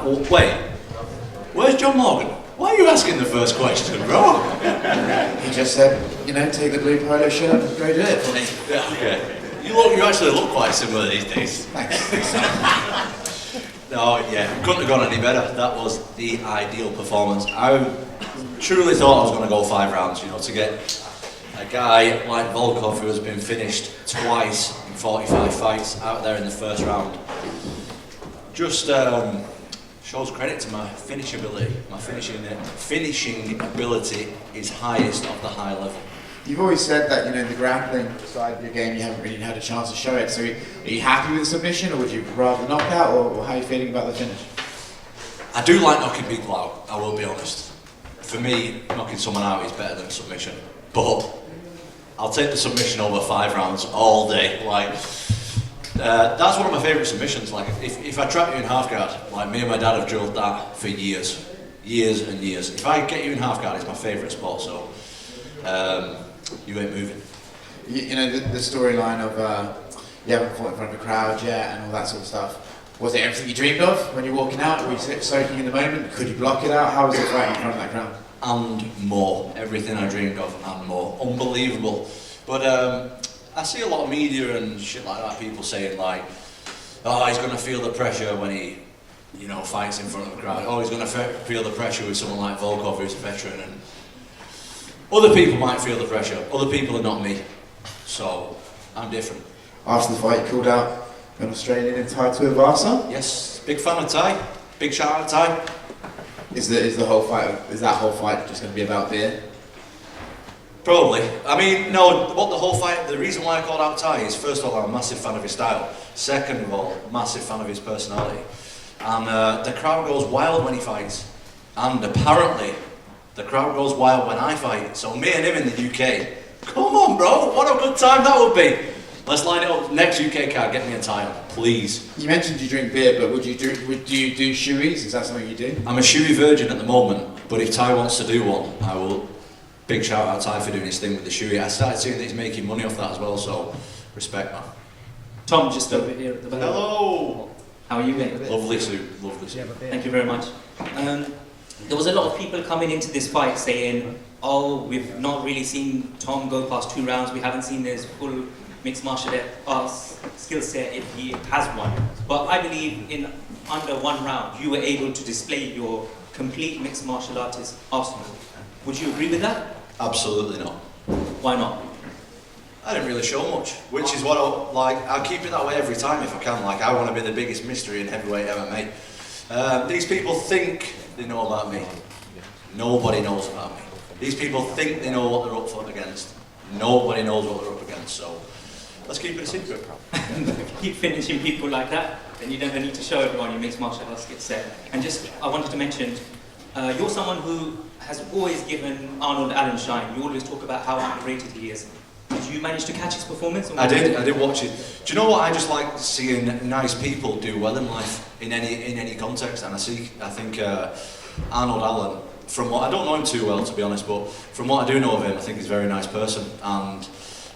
wait, where's John Morgan? Why are you asking the first question, bro? He just said, you know, take the blue polo shirt and go do it for me. Yeah, okay. You actually look quite similar these days. Thanks. No, yeah, couldn't have gone any better. That was the ideal performance. I truly thought I was going to go 5 rounds, you know, to get a guy like Volkov who has been finished twice in 45 fights out there in the first round. Just shows credit to my finishing ability. My finishing ability is highest of the high level. You've always said that, you know, the grappling side of your game, you haven't really had a chance to show it. So are you happy with the submission, or would you rather knock out, or how are you feeling about the finish? I do like knocking people out, I will be honest. For me, knocking someone out is better than submission. But I'll take the submission over 5 rounds all day. Like, that's one of my favourite submissions. Like, if I trap you in half guard, like me and my dad have drilled that for years and years. If I get you in half guard, it's my favourite sport. So you ain't moving. You know, the storyline of you haven't fought in front of a crowd yet and all that sort of stuff. Was it everything you dreamed of when you're walking out? Were you soaking in the moment? Could you block it out? How was it fighting in front of that crowd? And more. Everything I dreamed of and more. Unbelievable. But I see a lot of media and shit like that, people saying like, oh, he's going to feel the pressure when he, you know, fights in front of a crowd. Oh, he's going to feel the pressure with someone like Volkov, who's a veteran. And other people might feel the pressure. Other people are not me. So I'm different. After the fight, you called out an Australian in Tai Tuivasa? Yes, big fan of Tai. Big shout out to Tai. Is that whole fight just going to be about beer? Probably. I mean, no, the reason why I called out Tai is, first of all, I'm a massive fan of his style. Second of all, massive fan of his personality. And the crowd goes wild when he fights. And apparently, the crowd goes wild when I fight. So me and him in the UK, come on bro, what a good time that would be. Let's line it up. Next UK card, get me a title, please. You mentioned you drink beer, but do you do shoeys? Is that something you do? I'm a shoey virgin at the moment, but if Tai wants to do one, I will. Big shout out to Tai for doing his thing with the shoey. I started seeing that he's making money off that as well, so respect, man. Tom, just over here at the back. Hello! How are you, mate? Lovely suit, lovely suit. Thank you very much. There was a lot of people coming into this fight saying, oh, we've not really seen Tom go past 2 rounds, we haven't seen his full mixed martial arts skill set if he has one. But I believe in under 1 round, you were able to display your complete mixed martial artist arsenal. Would you agree with that? Absolutely not. Why not? I didn't really show much, which is what I'll keep it that way every time if I can. Like, I want to be the biggest mystery in heavyweight MMA. These people think they know about me. Nobody knows about me. These people think they know what they're up against. Nobody knows what they're up against, so let's keep it a secret. If you keep finishing people like that, then you never need to show everyone your mixed martial arts skill set. And just, I wanted to mention, you're someone who has always given Arnold Allen shine. You always talk about how underrated he is. Did you manage to catch his performance? I did watch it. Do you know what? I just like seeing nice people do well in life in any context, and I think Arnold Allen, from what I don't know him too well to be honest, but from what I do know of him, I think he's a very nice person, and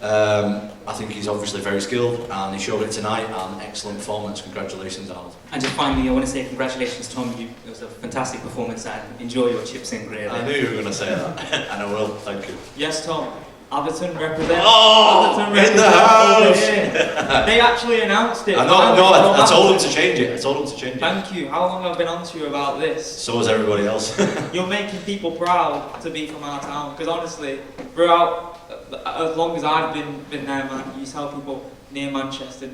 I think he's obviously very skilled, and he showed it tonight, and excellent performance. Congratulations, Arnold. And just finally, I want to say congratulations, Tom. It was a fantastic performance, and enjoy your chips and gravy. I knew you were going to say that, and I will. Thank you. Yes, Tom. Atherton represent. Oh, Atherton in the house. They actually announced it. I told them to change it. Thank you. How long have I been on to you about this? So has everybody else. You're making people proud to be from our town. Because honestly, throughout, as long as I've been there, man, you tell people near Manchester.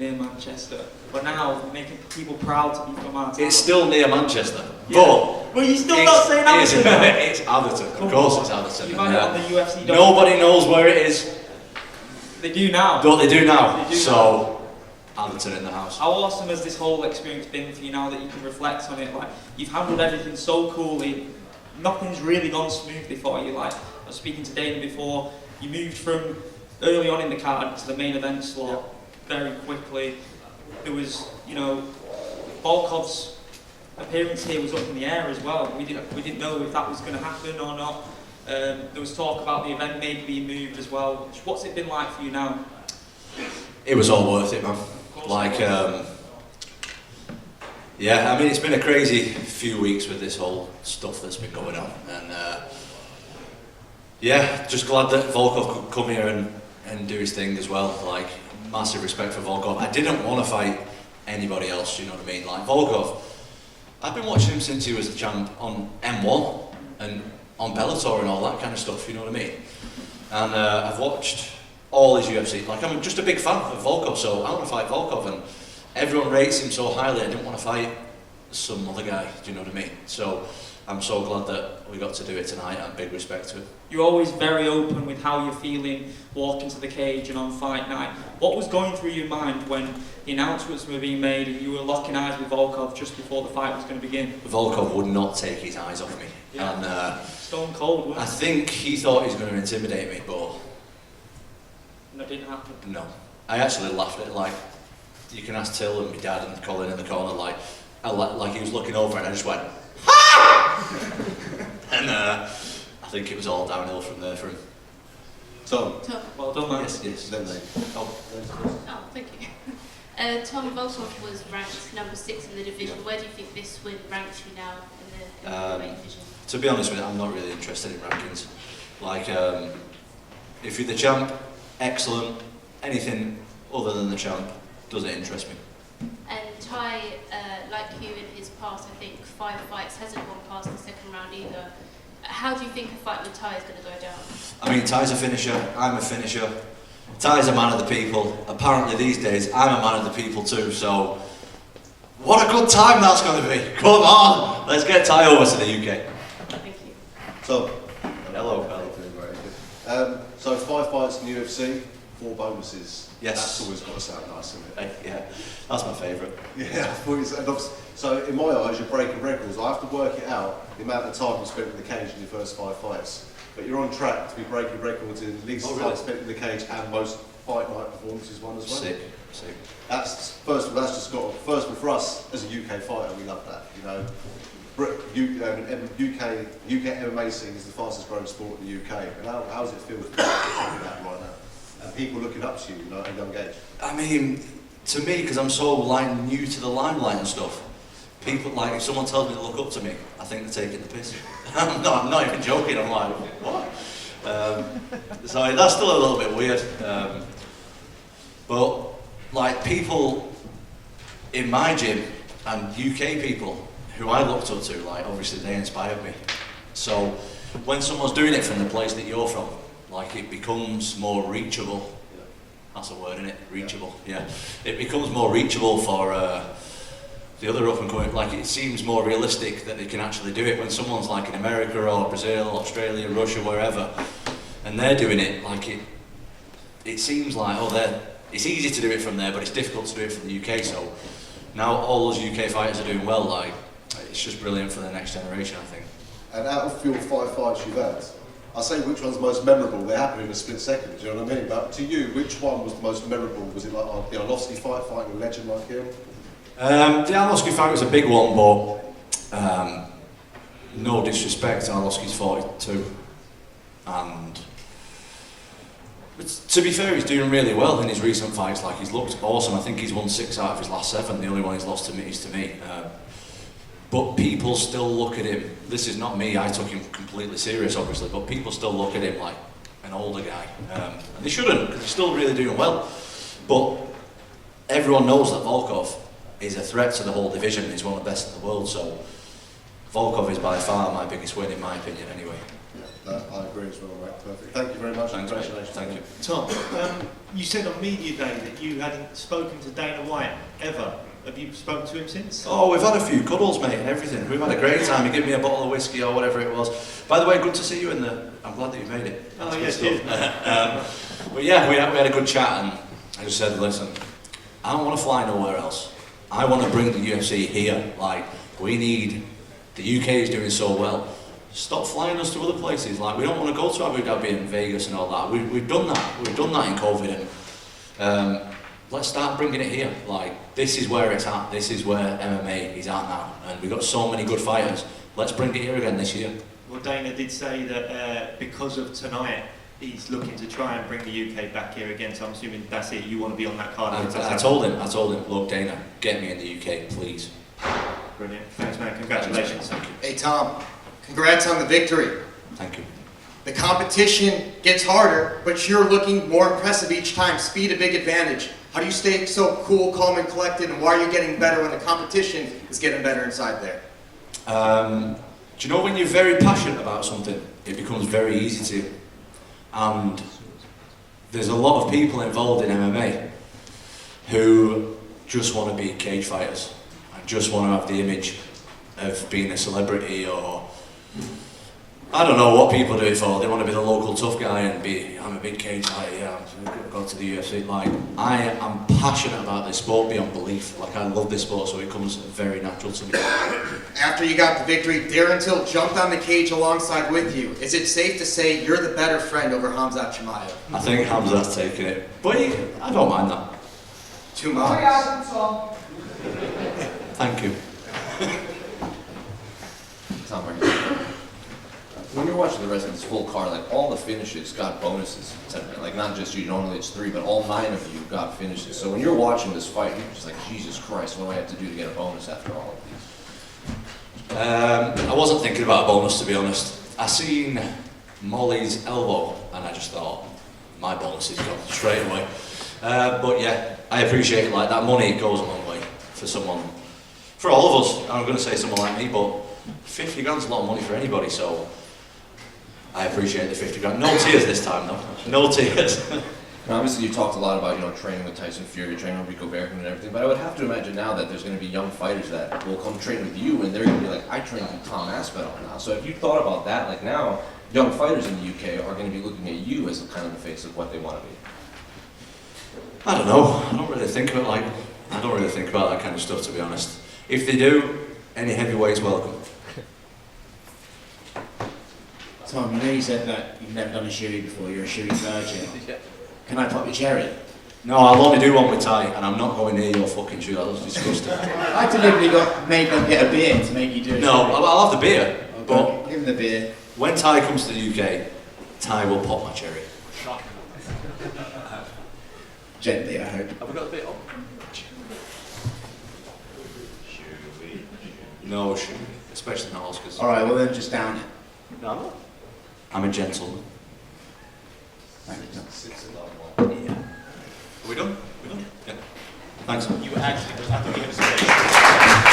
But now, making people proud to be from our town. It's still near Manchester, yeah. But you're still not saying Atherton. It's Atherton. Of course it's Atherton. You find it on the UFC. Nobody knows where it is. They do now. They do now. So, Atherton in the house. How awesome has this whole experience been for you now that you can reflect on it? Like, you've handled everything so coolly. Nothing's really gone smoothly for you. Like, I was speaking to Dane before. You moved from early on in the card to the main event slot very quickly. There was, Volkov's appearance here was up in the air as well. We didn't know if that was going to happen or not. There was talk about the event maybe being moved as well. What's it been like for you now? It was all worth it, man. Like, Yeah, I mean, it's been a crazy few weeks with this whole stuff that's been going on, and yeah, just glad that Volkov could come here and do his thing as well. Like, massive respect for Volkov. I didn't want to fight anybody else, you know what I mean? Like, Volkov, I've been watching him since he was the champ on M1 and on Bellator and all that kind of stuff, you know what I mean? And I've watched all his UFC. Like, I'm just a big fan of Volkov, so I want to fight Volkov, and everyone rates him so highly. I didn't want to fight some other guy, do you know what I mean? So I'm so glad that we got to do it tonight, and big respect to him. You're always very open with how you're feeling walking to the cage and on fight night. What was going through your mind when the announcements were being made and you were locking eyes with Volkov just before the fight was going to begin? Volkov would not take his eyes off me. Yeah. And Stone cold, wasn't I it? think he thought he was going to intimidate me, but That didn't happen. no. I actually laughed at it. Like, you can ask Till and my dad and Colin in the corner, like he was looking over, and I just went, ha! And I think it was all downhill from there for him. Tom. Well done, man. Yes. Then they. Oh, thank you. Tom, Volkov was ranked number 6 in the division. Where do you think this win ranks you now in the weight division? To be honest with you, I'm not really interested in rankings. Like, if you're the champ, excellent. Anything other than the champ doesn't interest me. And Tai, like you in his past, I think 5 fights, hasn't gone past the second round either. How do you think a fight with Tai is going to go down? I mean, Ty's a finisher, I'm a finisher. Ty's a man of the people. Apparently these days, I'm a man of the people too, so what a good time that's going to be. Come on, let's get Ty over to the UK. Thank you. Tom. Hello, pal. So 5 fights in the UFC, 4 bonuses. Yes. That's always got to sound nice, isn't it? Yeah, that's my favourite. Yeah, I thought you said, so in my eyes, you're breaking records. I have to work it out, the amount of time you spent in the cage in your first 5 fights. But you're on track to be breaking records in least time spent in the cage and most fight night performances won as well. Sick. That's first of all, that's just got first of all for us as a UK fighter, we love that. You know, UK MMA scene is the fastest growing sport in the UK. And how does it feel to be that right now? And people looking up to you, at a young age. I mean, to me, because I'm so new to the limelight and stuff, people, like, if someone tells me to look up to me, I think they're taking the piss. I'm not even joking, I'm like, what? So that's still a little bit weird. But, like, people in my gym and UK people who I looked up to, like, obviously they inspired me. So when someone's doing it from the place that you're from, like, it becomes more reachable. That's a word, isn't it? Reachable, yeah. It becomes more reachable for the other up and coming. Like, it seems more realistic that they can actually do it when someone's like in America or Brazil, Australia, Russia, wherever, and they're doing it. Like, it seems like, it's easy to do it from there, but it's difficult to do it from the UK. So now all those UK fighters are doing well. Like, it's just brilliant for the next generation, I think. And out of your 5 fights you've had, I say which one's most memorable. They happen in a split second. Do you know what I mean? But to you, which one was the most memorable? Was it like the Arlovsky fight, fighting a legend like him? The Arlovsky fight was a big one, but no disrespect, Arlovsky's 42, and to be fair, he's doing really well in his recent fights. Like, he's looked awesome. I think he's won 6 out of his last 7. The only one he's lost to me is to me. But people still look at him. This is not me. I took him completely serious, obviously. But people still look at him like an older guy, and they shouldn't, because he's still really doing well. But everyone knows that Volkov is a threat to the whole division. He's one of the best in the world. So Volkov is by far my biggest win, in my opinion, anyway. Yeah, I agree as well, mate. Perfect. Thank you very much. Thanks, Congratulations. Thank you. Tom, you said on media day that you hadn't spoken to Dana White ever. Have you spoken to him since? Oh, we've had a few cuddles, mate, and everything. We've had a great time. He gave me a bottle of whiskey or whatever it was. By the way, good to see you in the... I'm glad that you made it. Oh, That's yes, good stuff. But yeah, we had a good chat, and I just said, listen, I don't want to fly nowhere else. I want to bring the UFC here. Like, we need... The UK is doing so well. Stop flying us to other places. Like, we don't want to go to Abu Dhabi and Vegas and all that. We've done that. We've done that in COVID, and let's start bringing it here. Like, this is where it's at. This is where MMA is at now, and we've got so many good fighters. Let's bring it here again this year. Well, Dana did say that because of tonight, he's looking to try and bring the UK back here again. So I'm assuming that's it. You want to be on that card. I told him, look, Dana, get me in the UK, please. Brilliant. Thanks, man. Congratulations. Thank you. Hey Tom, congrats on the victory. Thank you. The competition gets harder, but you're looking more impressive each time. Speed a big advantage. How do you stay so cool, calm, and collected, and why are you getting better when the competition is getting better inside there? Do you know when you're very passionate about something, it becomes very easy to. And there's a lot of people involved in MMA who just want to be cage fighters and just want to have the image of being a celebrity, or I don't know what people do it for. They want to be the local tough guy and be, I'm a big cage fighter, yeah, I've got to the UFC. Like, I am passionate about this sport beyond belief. Like, I love this sport, so it comes very natural to me. After you got the victory, Darren Till jumped on the cage alongside with you. Is it safe to say you're the better friend over Khamzat Chimaev? I think Hamza's taken it, but I don't mind that. 2 months. Thank you. Tom, when you're watching the rest of this full card, like all the finishes got bonuses, like not just you, normally it's 3, but all 9 of you got finishes. So when you're watching this fight, you're just like, Jesus Christ, what do I have to do to get a bonus after all of these? I wasn't thinking about a bonus, to be honest. I seen Molly's elbow and I just thought, my bonus is gone straight away. But yeah, I appreciate it. Like, that money goes a long way for someone, for all of us. I'm going to say someone like me, but 50 grand's a lot of money for anybody, so I appreciate the 50 grand. No tears this time, though. No tears. Now, obviously, you talked a lot about, training with Tyson Fury, training with Rico Bergman and everything, but I would have to imagine now that there's going to be young fighters that will come train with you, and they're going to be like, I train with Tom Aspinall now. So if you thought about that, like now, young fighters in the UK are going to be looking at you as kind of the face of what they want to be. I don't know. I don't really think about that kind of stuff, to be honest. If they do, any heavyweights welcome. Tom, you know you said that you've never done a shoey before, you're a shoey virgin. Can I pop your cherry? No, I'll only do one with Ty, and I'm not going near your fucking shoe. That was disgusting. I deliberately made them get a beer to make you do it. No, I'll have the beer, but give him the beer. when Ty comes to the UK, Ty will pop my cherry. Gently, I hope. Have we got the bit on? No shoe, especially not Oscars. Alright, well then just down it. No, I'm a gentleman. Thank you. Yeah. Are we done? We done? Yeah. Thanks. You actually, I think you have a